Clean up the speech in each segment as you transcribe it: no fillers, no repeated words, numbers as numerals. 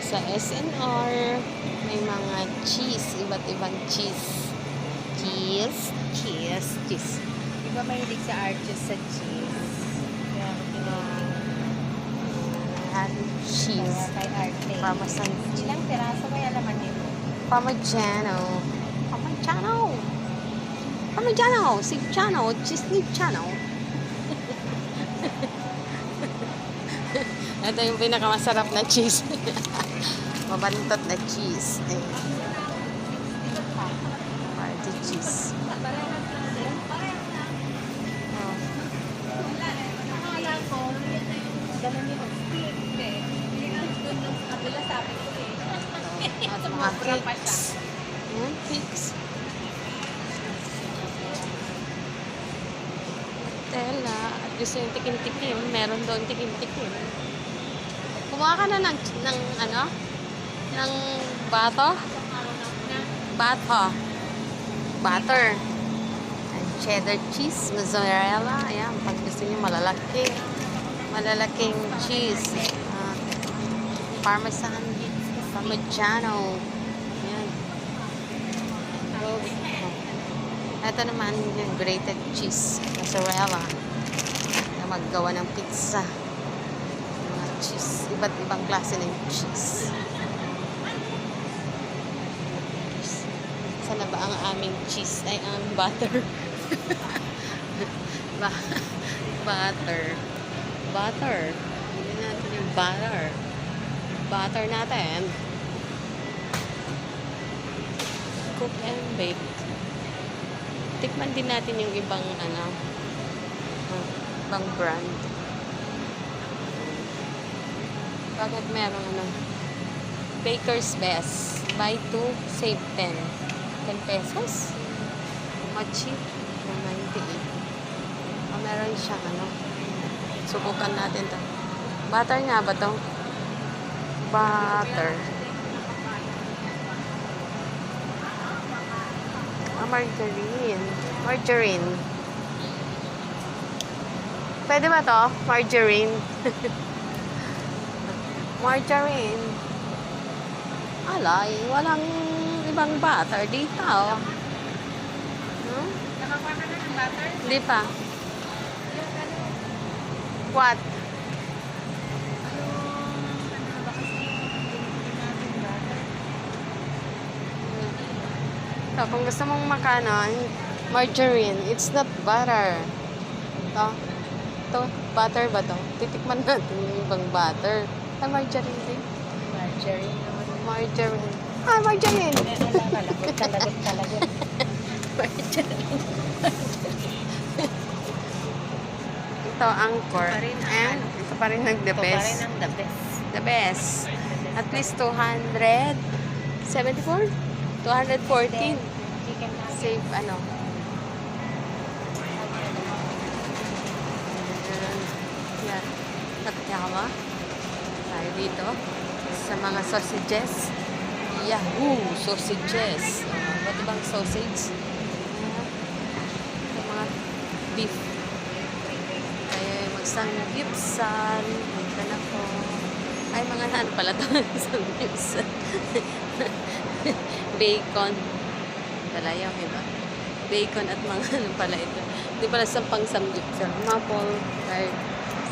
sa SNR. May mga cheese, iba't ibang cheese. Cheese. Iba mahilig sa arches sa cheese. Kaya ako pinili. Cheese. Kaya kay Arte. Parmesan. Ilang piraso kaya laman nito? Parmigiano. Sicciano, Chisnicciano. Ito yung pinakamasarap na cheese. Mabantot na cheese. Party cheese. Oh. Akala ko, ganun yung stick. Kabila sabi ko eh. At mga cakes. Ayan, cakes. Tela. At gusto yung tikim-tikim. Meron doon tikim-tikim. Kumuha ka na ng ano? Ng bato? Butter. And cheddar cheese, mozzarella. Ayan, pag gusto niyo malalaki. Malalaking cheese. Parmesan. Parmigiano. Ayan. Ito naman yung grated cheese. Mozzarella. Na maggawa ng pizza. Mga cheese. Iba't ibang klase ng cheese. Sana ba ang aming cheese ay ang butter? Butter. Hindi natin yung butter. Butter natin. Cook and bake. Tikman din natin yung ibang ibang brand. Bakit meron Baker's Best. Buy 2, save 10. 10 pesos? Cheap. 98. Meron siyang subukan natin to. Butter nga ba to? Butter. Margarine. Pwede ba to? Margarine. Alay, walang ibang butter dito. Nakakuha ka na ng butter? Hindi pa. What? So, kung gusto mong margarine, it's not butter. Ito, butter ba to? Titikman natin yung ibang butter. Ay, margarine din. Margarine. Margarine. Ah, margarine! Lagot talaga. Margarine. Ito, Angkor. And ito pa rin Ito nag-the pa rin best. ang the best. The best. At least 274? 214. Chicken nugget. Save, Yan. Nakakyawa. Tayo dito. Sa mga sausages. Yahoo! Sausages. Ba't ibang sausage? Yung mga beef. Tayo magsanggipsal. Ito na po. Ay, mga pala ito. Sanggipsal. Bacon. Wala yung iba. Bacon at mga pala ito. Hindi pala sa pang-samgyupsal. Maple or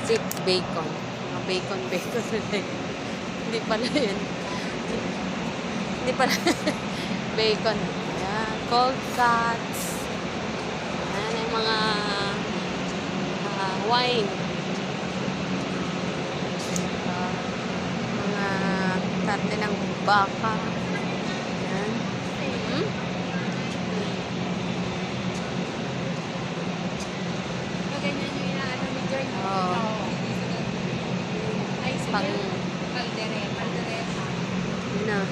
thick bacon. Mga bacon. Hindi pala yun. Hindi pala. Bacon. Ayan. Cold cuts. Ayan yung mga wine. Mga karte ng baka. Ayan. Ganyan yung inaano ni Joy. Oo. Ay, sige. Pang Caldereta.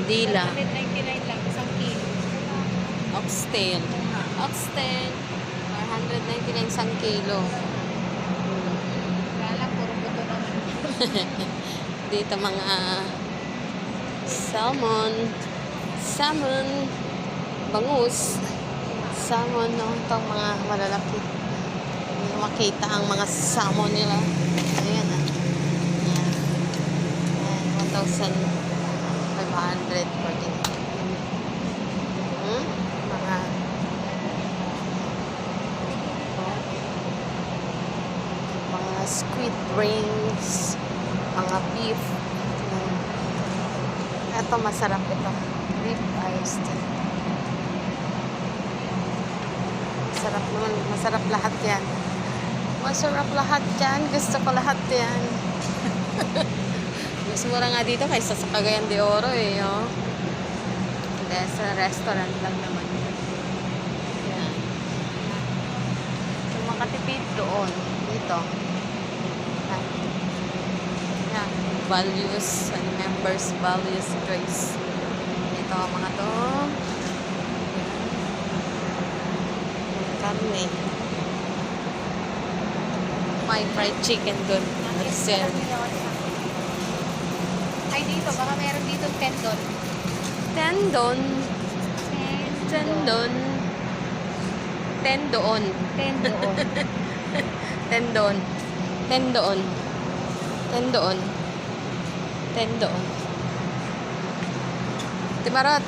dila. 199 lang, isang kilo. Oxtail. 499 isang kilo. Kaya lang, puro buto naman. Dito mga salmon, bangus, salmon, no? Itong mga malalaki. Hindi makita ang mga salmon nila. Ayan, Ayan. 1,000 Mga mga squid rings, mga beef. Ito masarap ito. Beef iced tea. Masarap naman. Masarap lahat yan. Masarap lahat yan. Gusto ko lahat yan. Mas mura nga dito kaysa sa Cagayan de Oro eh. Oh. Hindi, sa restaurant lang naman. Yan. So, makatipid doon. Dito. Yan. Yan. Values and members values grace. Ito mga to. Karne. May fried chicken dun. Marcel. Ay, dito. Baka meron dito tendon. Tendon. Tendon. Tendon. Tendon. Tendon. Tendon. Tendon. Tendon. Timarot.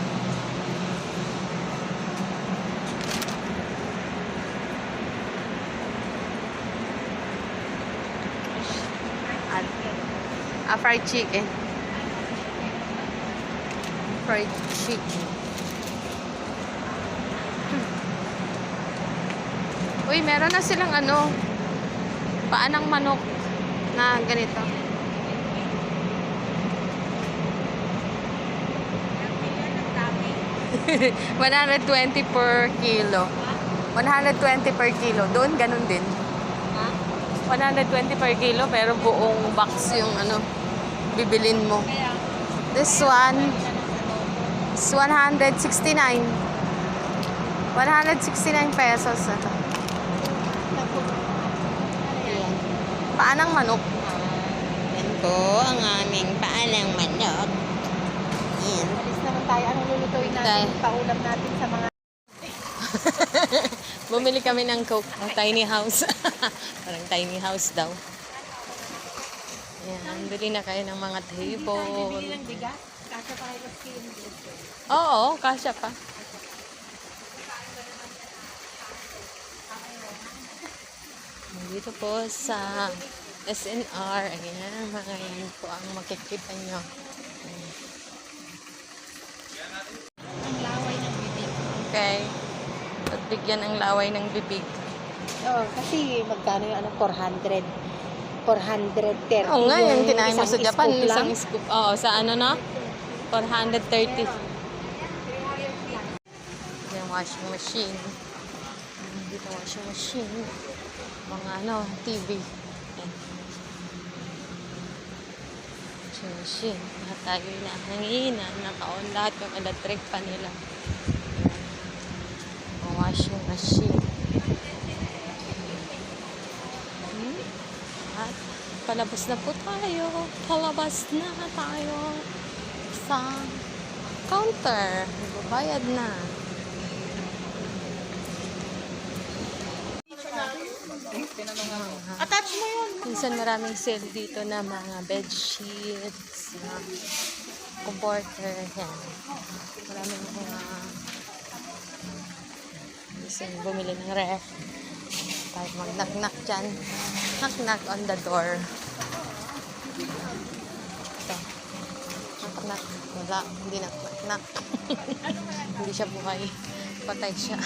Fried chicken. Fried chicken. Uy, meron na silang ano, paanang manok na ganito. $120 per kilo. 120 per kilo. Doon, ganun din. 120 per kilo, pero buong box yung ano, bibilin mo. This one is 169. 169 pesos na to. Ayan. Paanang manok. Yan po ang aming paanang manok. Yan. Alis naman tayo. Anong lulutuin natin? Paulam natin sa mga... Bumili kami ng Coke, ng tiny house. Parang tiny house daw. Yan, bili na kayo ng mga table. Bibili ng bigas. Kasya pa kayo ng Oo, kasya pa. Dito po sa SNR. Ayan, mga yan po ang makikita nyo. Ang laway ng bibig. Okay. Pagbigyan ang laway ng bibig. Oo, kasi magkano yung ano, 400. 430. Oo nga, yung kinain mo sa isang Japan, scoop lang. isang scoop. Oo, sa ano na? 430. Yung washing machine. Dito washing machine. Mga ano, TV. Ayan. Washing machine. Lahat tayo na hanginan. Naka-on lahat yung electric pa nila. Yung washing machine. At palabas na po tayo. Palabas na tayo sa counter. Magbabayad na. Attach mo yun. Minsan maraming sale dito na mga bed sheets, comforter, yan. Maraming mga gusto bumili ng ref. Tayo mag-knock-knock dyan. Knock-knock on the door. Ito. Knock-knock. Wala. Hindi knock-knock. Hindi siya buhay. Patay siya.